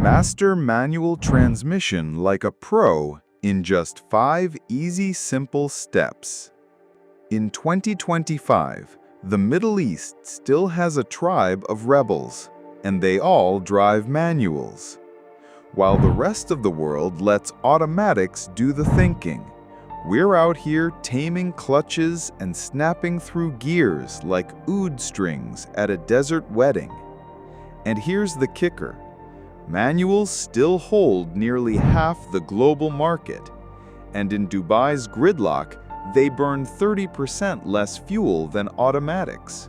Master manual transmission like a pro in just 5 easy, simple steps. In 2025, the Middle East still has a tribe of rebels, and they all drive manuals. While the rest of the world lets automatics do the thinking, we're out here taming clutches and snapping through gears like oud strings at a desert wedding. And here's the kicker. Manuals still hold nearly half the global market, and in Dubai's gridlock, they burn 30% less fuel than automatics.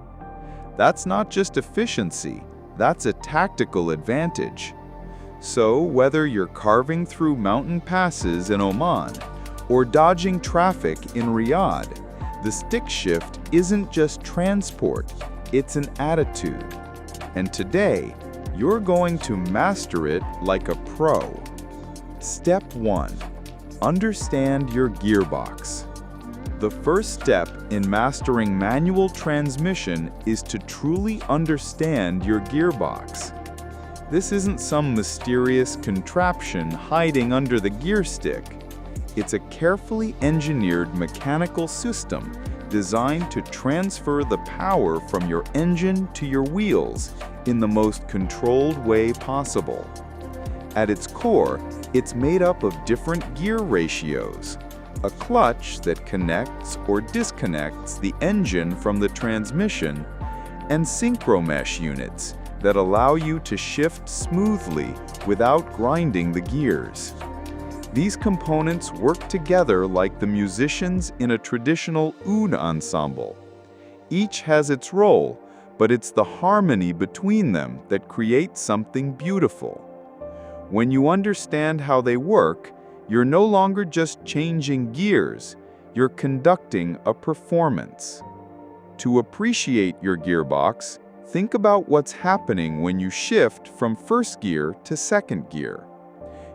That's not just efficiency, that's a tactical advantage. So whether you're carving through mountain passes in Oman or dodging traffic in Riyadh, the stick shift isn't just transport, it's an attitude. And today, you're going to master it like a pro. Step 1. Understand your gearbox. The first step in mastering manual transmission is to truly understand your gearbox. This isn't some mysterious contraption hiding under the gear stick. It's a carefully engineered mechanical system designed to transfer the power from your engine to your wheels in the most controlled way possible. At its core, it's made up of different gear ratios, a clutch that connects or disconnects the engine from the transmission, and synchromesh units that allow you to shift smoothly without grinding the gears. These components work together like the musicians in a traditional oud ensemble. Each has its role, but it's the harmony between them that creates something beautiful. When you understand how they work, you're no longer just changing gears, you're conducting a performance. To appreciate your gearbox, think about what's happening when you shift from first gear to second gear.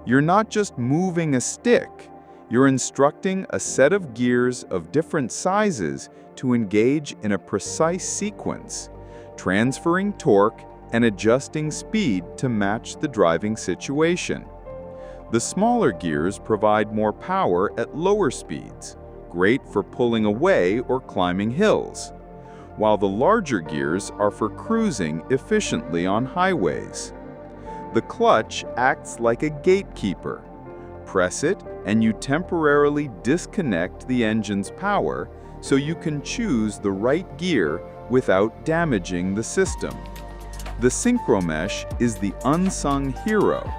You're not just moving a stick, you're instructing a set of gears of different sizes to engage in a precise sequence, transferring torque and adjusting speed to match the driving situation. The smaller gears provide more power at lower speeds, great for pulling away or climbing hills, while the larger gears are for cruising efficiently on highways. The clutch acts like a gatekeeper. Press it and you temporarily disconnect the engine's power so you can choose the right gear without damaging the system. The synchromesh is the unsung hero,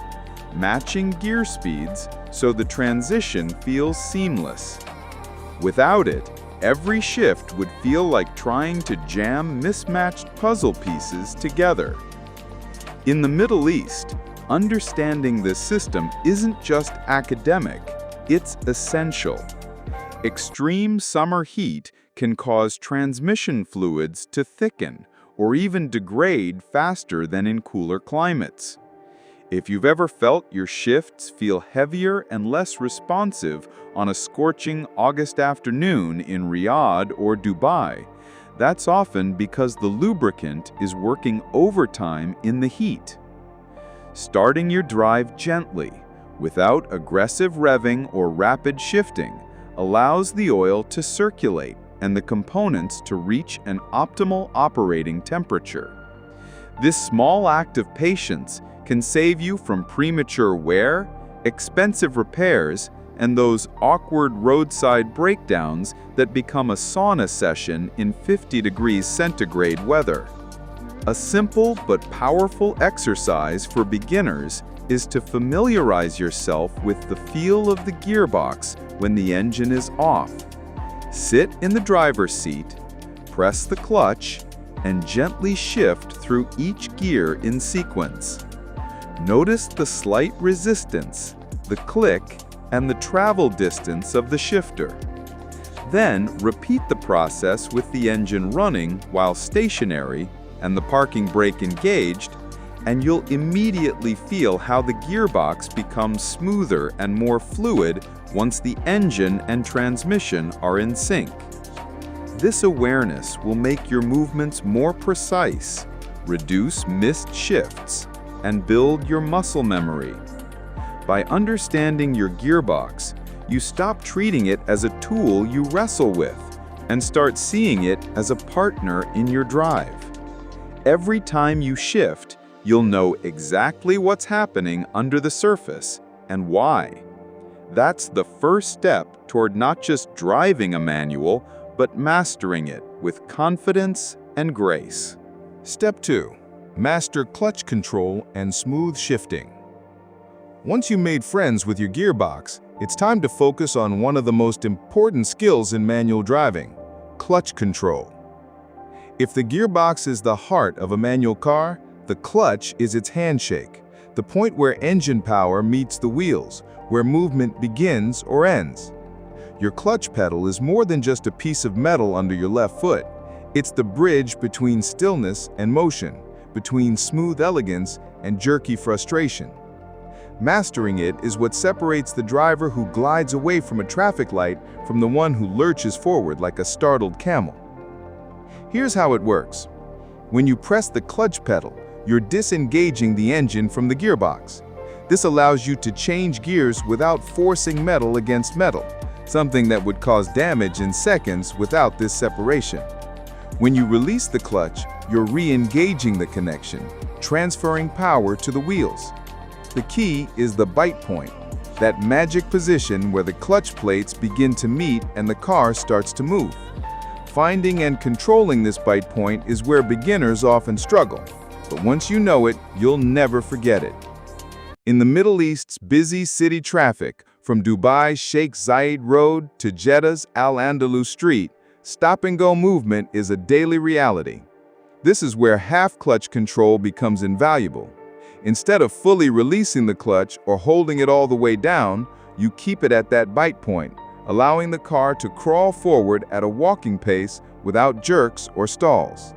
matching gear speeds so the transition feels seamless. Without it, every shift would feel like trying to jam mismatched puzzle pieces together. In the Middle East, understanding this system isn't just academic, it's essential. Extreme summer heat can cause transmission fluids to thicken or even degrade faster than in cooler climates. If you've ever felt your shifts feel heavier and less responsive on a scorching August afternoon in Riyadh or Dubai, that's often because the lubricant is working overtime in the heat. Starting your drive gently, without aggressive revving or rapid shifting, allows the oil to circulate and the components to reach an optimal operating temperature. This small act of patience can save you from premature wear, expensive repairs, and those awkward roadside breakdowns that become a sauna session in 50 degrees centigrade weather. A simple but powerful exercise for beginners is to familiarize yourself with the feel of the gearbox when the engine is off. Sit in the driver's seat, press the clutch, and gently shift through each gear in sequence. Notice the slight resistance, the click, and the travel distance of the shifter. Then repeat the process with the engine running while stationary and the parking brake engaged, and you'll immediately feel how the gearbox becomes smoother and more fluid once the engine and transmission are in sync. This awareness will make your movements more precise, reduce missed shifts, and build your muscle memory. By understanding your gearbox, you stop treating it as a tool you wrestle with and start seeing it as a partner in your drive. Every time you shift, you'll know exactly what's happening under the surface and why. That's the first step toward not just driving a manual, but mastering it with confidence and grace. Step 2. Master clutch control and smooth shifting. Once you've made friends with your gearbox, it's time to focus on one of the most important skills in manual driving: clutch control. If the gearbox is the heart of a manual car, the clutch is its handshake, the point where engine power meets the wheels, where movement begins or ends. Your clutch pedal is more than just a piece of metal under your left foot. It's the bridge between stillness and motion, between smooth elegance and jerky frustration. Mastering it is what separates the driver who glides away from a traffic light from the one who lurches forward like a startled camel. Here's how it works. When you press the clutch pedal, you're disengaging the engine from the gearbox. This allows you to change gears without forcing metal against metal, something that would cause damage in seconds without this separation. When you release the clutch, you're re-engaging the connection, transferring power to the wheels. The key is the bite point, that magic position where the clutch plates begin to meet and the car starts to move. Finding and controlling this bite point is where beginners often struggle, but once you know it, you'll never forget it. In the Middle East's busy city traffic, from Dubai's Sheikh Zayed Road to Jeddah's Al-Andalus Street, stop-and-go movement is a daily reality. This is where half-clutch control becomes invaluable. Instead of fully releasing the clutch or holding it all the way down, you keep it at that bite point, allowing the car to crawl forward at a walking pace without jerks or stalls.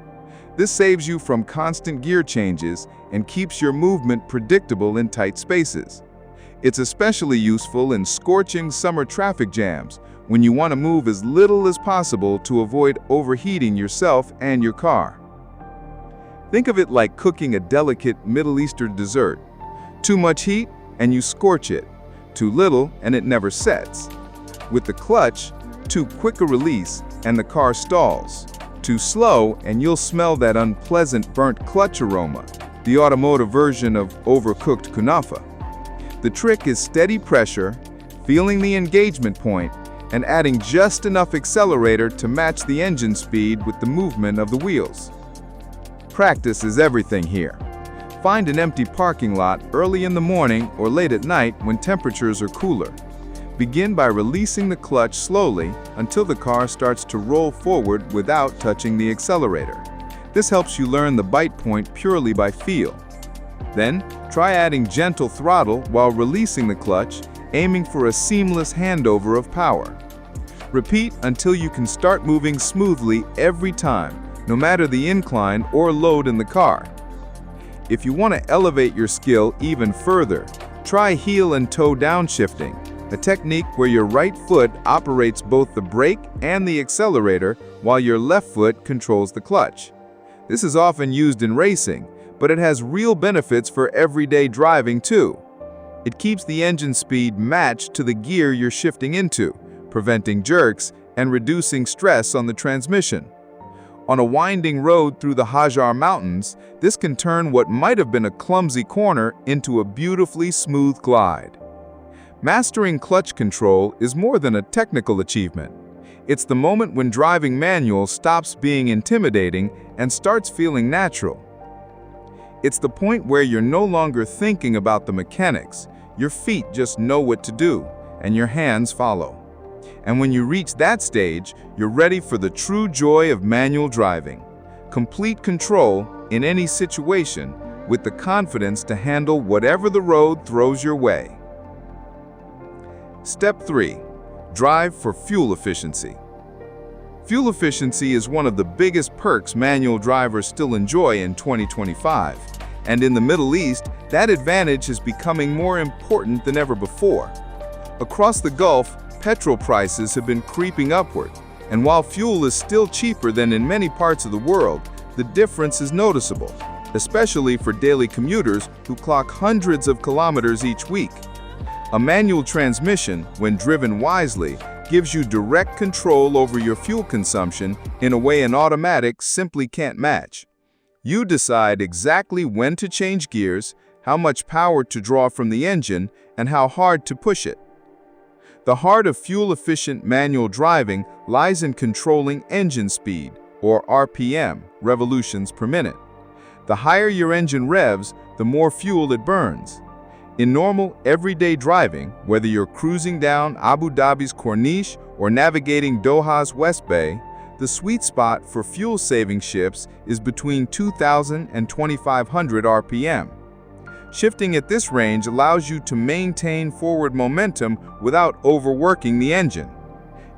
This saves you from constant gear changes and keeps your movement predictable in tight spaces. It's especially useful in scorching summer traffic jams when you want to move as little as possible to avoid overheating yourself and your car. Think of it like cooking a delicate Middle Eastern dessert. Too much heat and you scorch it. Too little and it never sets. With the clutch, too quick a release and the car stalls. Too slow and you'll smell that unpleasant burnt clutch aroma, the automotive version of overcooked kunafa. The trick is steady pressure, feeling the engagement point, and adding just enough accelerator to match the engine speed with the movement of the wheels. Practice is everything here. Find an empty parking lot early in the morning or late at night when temperatures are cooler. Begin by releasing the clutch slowly until the car starts to roll forward without touching the accelerator. This helps you learn the bite point purely by feel. Then, try adding gentle throttle while releasing the clutch, aiming for a seamless handover of power. Repeat until you can start moving smoothly every time, no matter the incline or load in the car. If you want to elevate your skill even further, try heel and toe downshifting, a technique where your right foot operates both the brake and the accelerator while your left foot controls the clutch. This is often used in racing, but it has real benefits for everyday driving too. It keeps the engine speed matched to the gear you're shifting into, preventing jerks and reducing stress on the transmission. On a winding road through the Hajar Mountains, this can turn what might have been a clumsy corner into a beautifully smooth glide. Mastering clutch control is more than a technical achievement. It's the moment when driving manual stops being intimidating and starts feeling natural. It's the point where you're no longer thinking about the mechanics. Your feet just know what to do, and your hands follow. And when you reach that stage, you're ready for the true joy of manual driving. Complete control in any situation with the confidence to handle whatever the road throws your way. Step 3. Drive for fuel efficiency. Fuel efficiency is one of the biggest perks manual drivers still enjoy in 2025. And in the Middle East, that advantage is becoming more important than ever before. Across the Gulf, petrol prices have been creeping upward, and while fuel is still cheaper than in many parts of the world, the difference is noticeable. especially for daily commuters who clock hundreds of kilometers each week. A manual transmission, when driven wisely, gives you direct control over your fuel consumption in a way an automatic simply can't match. You decide exactly when to change gears, how much power to draw from the engine, and how hard to push it. The heart of fuel-efficient manual driving lies in controlling engine speed, or RPM, revolutions per minute. The higher your engine revs, the more fuel it burns. In normal, everyday driving, whether you're cruising down Abu Dhabi's Corniche or navigating Doha's West Bay, the sweet spot for fuel-saving shifts is between 2,000 and 2,500 RPM. Shifting at this range allows you to maintain forward momentum without overworking the engine.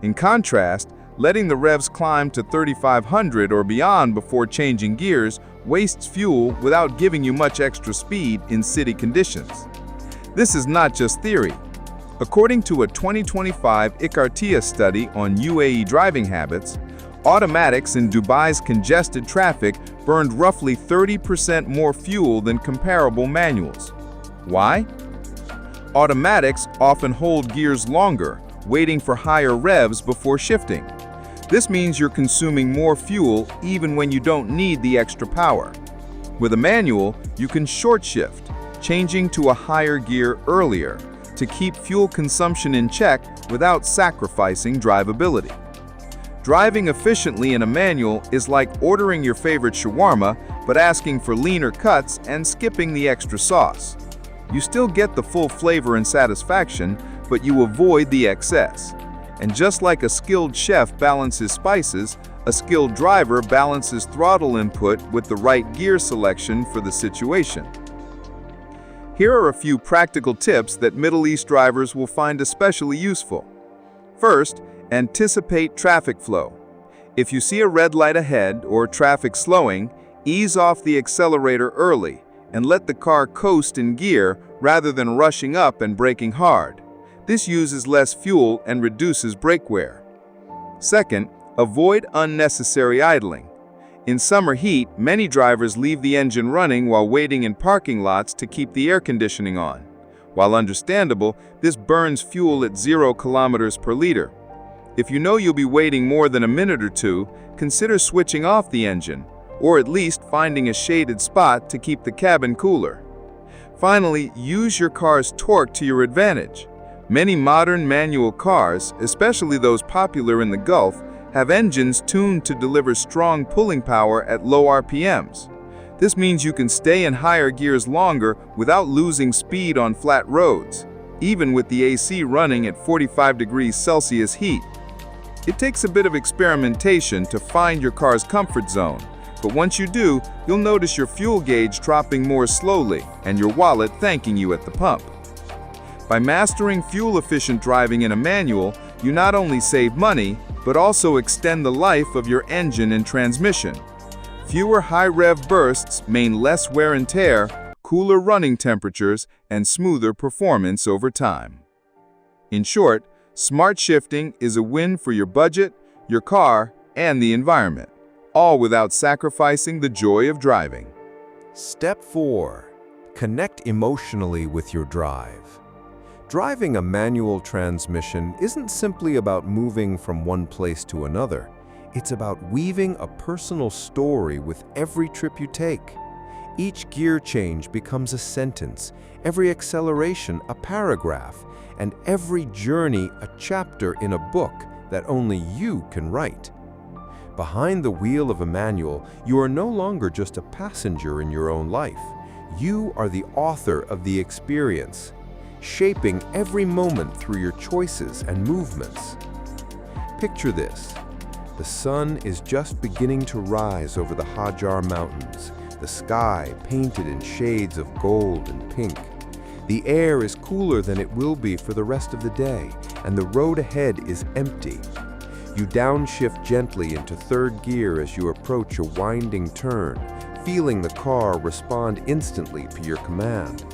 In contrast, letting the revs climb to 3,500 or beyond before changing gears wastes fuel without giving you much extra speed in city conditions. This is not just theory. According to a 2025 ICARTIA study on UAE driving habits, automatics in Dubai's congested traffic burned roughly 30% more fuel than comparable manuals. Why? Automatics often hold gears longer, waiting for higher revs before shifting. This means you're consuming more fuel even when you don't need the extra power. With a manual, you can short shift, changing to a higher gear earlier to keep fuel consumption in check without sacrificing drivability. Driving efficiently in a manual is like ordering your favorite shawarma but asking for leaner cuts and skipping the extra sauce. You still get the full flavor and satisfaction, but you avoid the excess. And just like a skilled chef balances spices, a skilled driver balances throttle input with the right gear selection for the situation. Here are a few practical tips that Middle East drivers will find especially useful. First, anticipate traffic flow. If you see a red light ahead or traffic slowing, ease off the accelerator early and let the car coast in gear rather than rushing up and braking hard. This uses less fuel and reduces brake wear. Second, avoid unnecessary idling. In summer heat, many drivers leave the engine running while waiting in parking lots to keep the air conditioning on. While understandable, this burns fuel at 0 kilometers per liter. If you know you'll be waiting more than a minute or two, consider switching off the engine, or at least finding a shaded spot to keep the cabin cooler. Finally, use your car's torque to your advantage. Many modern manual cars, especially those popular in the Gulf, have engines tuned to deliver strong pulling power at low RPMs. This means you can stay in higher gears longer without losing speed on flat roads, even with the AC running at 45 degrees Celsius heat. It takes a bit of experimentation to find your car's comfort zone, but once you do, you'll notice your fuel gauge dropping more slowly and your wallet thanking you at the pump. By mastering fuel-efficient driving in a manual, you not only save money, but also extend the life of your engine and transmission. Fewer high-rev bursts mean less wear and tear, cooler running temperatures, and smoother performance over time. In short, smart shifting is a win for your budget, your car, and the environment, all without sacrificing the joy of driving. Step 4. Connect emotionally with your drive. Driving a manual transmission isn't simply about moving from one place to another. It's about weaving a personal story with every trip you take. Each gear change becomes a sentence, every acceleration a paragraph, and every journey a chapter in a book that only you can write. Behind the wheel of a manual, you are no longer just a passenger in your own life. You are the author of the experience, shaping every moment through your choices and movements. Picture this. The sun is just beginning to rise over the Hajar Mountains, the sky painted in shades of gold and pink. The air is cooler than it will be for the rest of the day, and the road ahead is empty. You downshift gently into third gear as you approach a winding turn, feeling the car respond instantly to your command.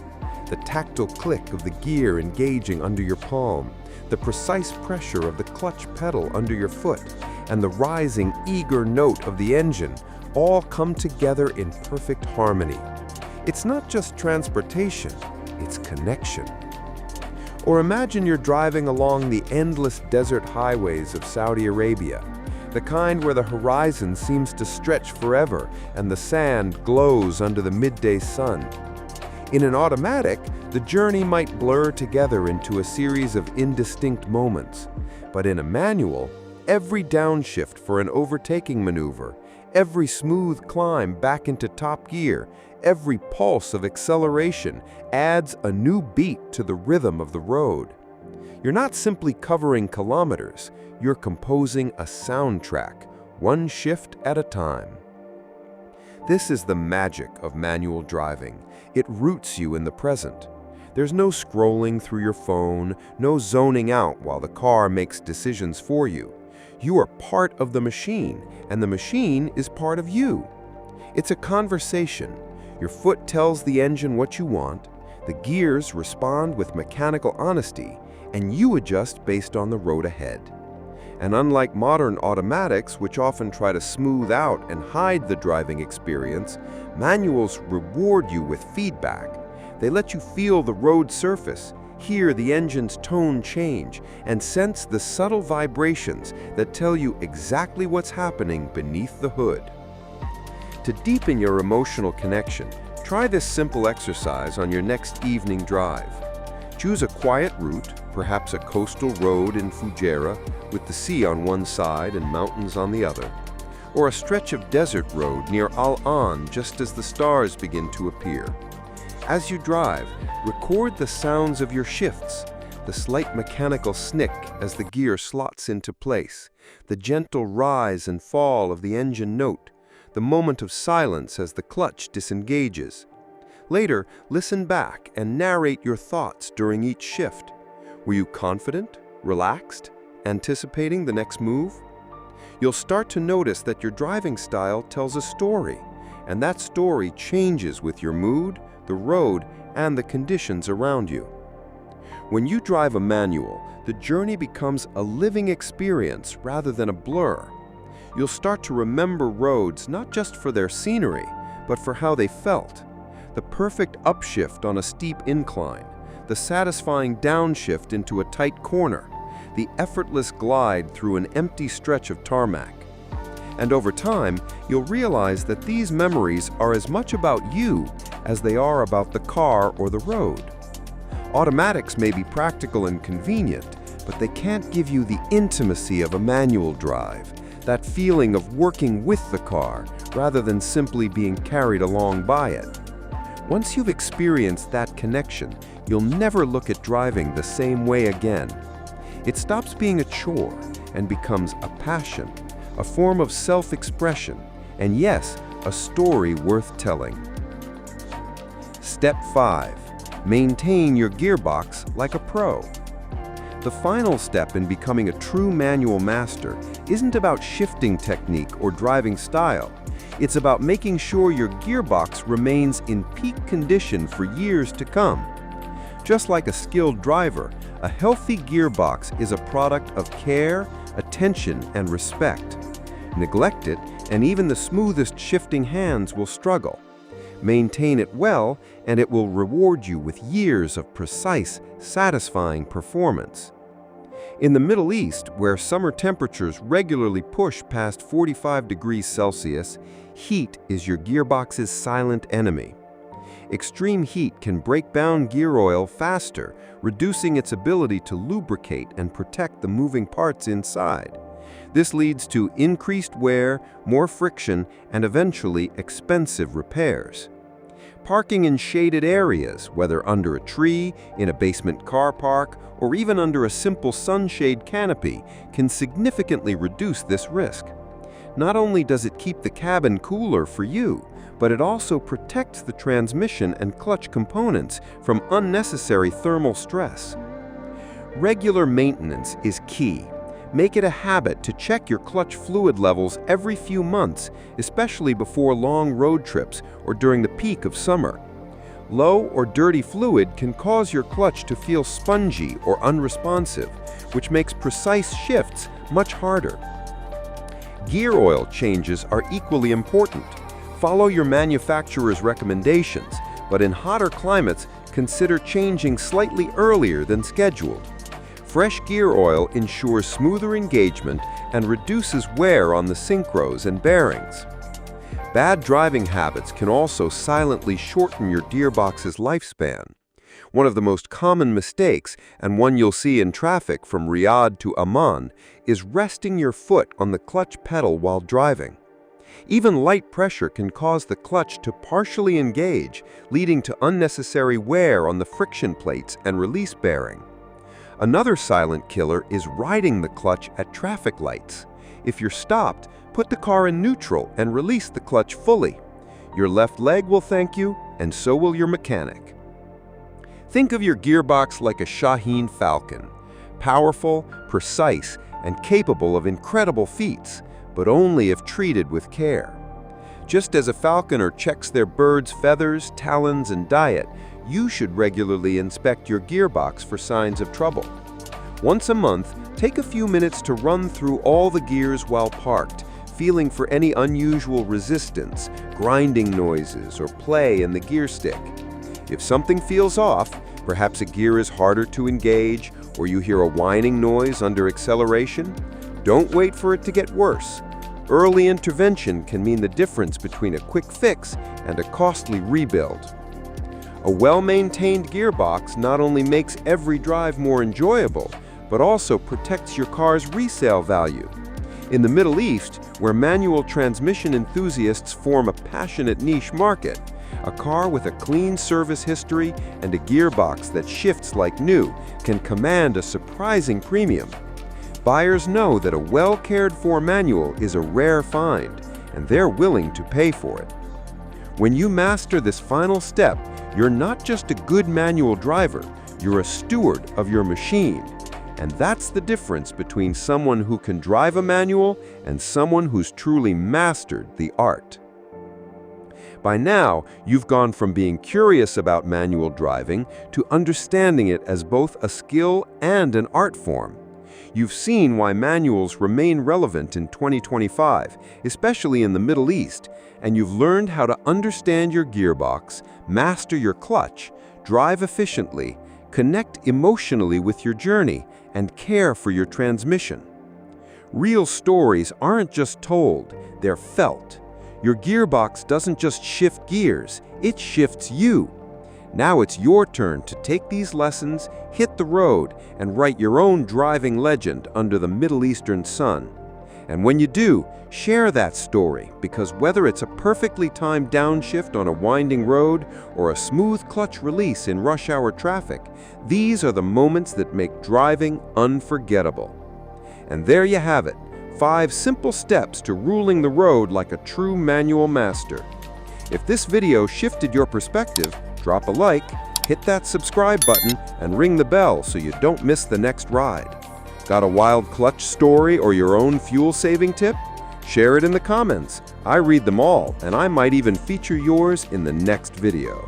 The tactile click of the gear engaging under your palm, the precise pressure of the clutch pedal under your foot, and the rising, eager note of the engine all come together in perfect harmony. It's not just transportation, it's connection. Or imagine you're driving along the endless desert highways of Saudi Arabia, the kind where the horizon seems to stretch forever and the sand glows under the midday sun. In an automatic, the journey might blur together into a series of indistinct moments, but in a manual, every downshift for an overtaking maneuver, every smooth climb back into top gear, every pulse of acceleration adds a new beat to the rhythm of the road. You're not simply covering kilometers, you're composing a soundtrack, one shift at a time. This is the magic of manual driving. It roots you in the present. There's no scrolling through your phone, no zoning out while the car makes decisions for you. You are part of the machine, and the machine is part of you. It's a conversation. Your foot tells the engine what you want, the gears respond with mechanical honesty, and you adjust based on the road ahead. And unlike modern automatics, which often try to smooth out and hide the driving experience, manuals reward you with feedback. They let you feel the road surface, hear the engine's tone change, and sense the subtle vibrations that tell you exactly what's happening beneath the hood. To deepen your emotional connection, try this simple exercise on your next evening drive. Choose a quiet route, perhaps a coastal road in Fujairah with the sea on one side and mountains on the other, or a stretch of desert road near Al-An just as the stars begin to appear. As you drive, record the sounds of your shifts, the slight mechanical snick as the gear slots into place, the gentle rise and fall of the engine note, the moment of silence as the clutch disengages. Later, listen back and narrate your thoughts during each shift. Were you confident, relaxed, anticipating the next move? You'll start to notice that your driving style tells a story, and that story changes with your mood, the road, and the conditions around you. When you drive a manual, the journey becomes a living experience rather than a blur. You'll start to remember roads not just for their scenery, but for how they felt. The perfect upshift on a steep incline, the satisfying downshift into a tight corner, the effortless glide through an empty stretch of tarmac. And over time, you'll realize that these memories are as much about you as they are about the car or the road. Automatics may be practical and convenient, but they can't give you the intimacy of a manual drive, that feeling of working with the car rather than simply being carried along by it. Once you've experienced that connection, you'll never look at driving the same way again. It stops being a chore and becomes a passion, a form of self-expression, and yes, a story worth telling. Step 5. Maintain your gearbox like a pro. The final step in becoming a true manual master isn't about shifting technique or driving style. It's about making sure your gearbox remains in peak condition for years to come. Just like a skilled driver, a healthy gearbox is a product of care, attention, and respect. Neglect it, and even the smoothest shifting hands will struggle. Maintain it well, and it will reward you with years of precise, satisfying performance. In the Middle East, where summer temperatures regularly push past 45 degrees Celsius, heat is your gearbox's silent enemy. Extreme heat can break down gear oil faster, reducing its ability to lubricate and protect the moving parts inside. This leads to increased wear, more friction, and eventually expensive repairs. Parking in shaded areas, whether under a tree, in a basement car park, or even under a simple sunshade canopy, can significantly reduce this risk. Not only does it keep the cabin cooler for you, but it also protects the transmission and clutch components from unnecessary thermal stress. Regular maintenance is key. Make it a habit to check your clutch fluid levels every few months, especially before long road trips or during the peak of summer. Low or dirty fluid can cause your clutch to feel spongy or unresponsive, which makes precise shifts much harder. Gear oil changes are equally important. Follow your manufacturer's recommendations, but in hotter climates, consider changing slightly earlier than scheduled. Fresh gear oil ensures smoother engagement and reduces wear on the synchros and bearings. Bad driving habits can also silently shorten your gearbox's lifespan. One of the most common mistakes, and one you'll see in traffic from Riyadh to Amman, is resting your foot on the clutch pedal while driving. Even light pressure can cause the clutch to partially engage, leading to unnecessary wear on the friction plates and release bearing. Another silent killer is riding the clutch at traffic lights. If you're stopped, put the car in neutral and release the clutch fully. Your left leg will thank you, and so will your mechanic. Think of your gearbox like a Shaheen Falcon. Powerful, precise, and capable of incredible feats, but only if treated with care. Just as a falconer checks their bird's feathers, talons, and diet, you should regularly inspect your gearbox for signs of trouble. Once a month, take a few minutes to run through all the gears while parked, feeling for any unusual resistance, grinding noises, or play in the gear stick. If something feels off, perhaps a gear is harder to engage, or you hear a whining noise under acceleration, don't wait for it to get worse. Early intervention can mean the difference between a quick fix and a costly rebuild. A well-maintained gearbox not only makes every drive more enjoyable, but also protects your car's resale value. In the Middle East, where manual transmission enthusiasts form a passionate niche market, a car with a clean service history and a gearbox that shifts like new can command a surprising premium. Buyers know that a well-cared-for manual is a rare find, and they're willing to pay for it. When you master this final step, you're not just a good manual driver, you're a steward of your machine. And that's the difference between someone who can drive a manual and someone who's truly mastered the art. By now, you've gone from being curious about manual driving to understanding it as both a skill and an art form. You've seen why manuals remain relevant in 2025, especially in the Middle East, and you've learned how to understand your gearbox, master your clutch, drive efficiently, connect emotionally with your journey, and care for your transmission. Real stories aren't just told, they're felt. Your gearbox doesn't just shift gears, it shifts you. Now it's your turn to take these lessons, hit the road, and write your own driving legend under the Middle Eastern sun. And when you do, share that story, because whether it's a perfectly timed downshift on a winding road or a smooth clutch release in rush hour traffic, these are the moments that make driving unforgettable. And there you have it, 5 simple steps to ruling the road like a true manual master. If this video shifted your perspective, drop a like, hit that subscribe button, and ring the bell so you don't miss the next ride. Got a wild clutch story or your own fuel-saving tip? Share it in the comments. I read them all, and I might even feature yours in the next video.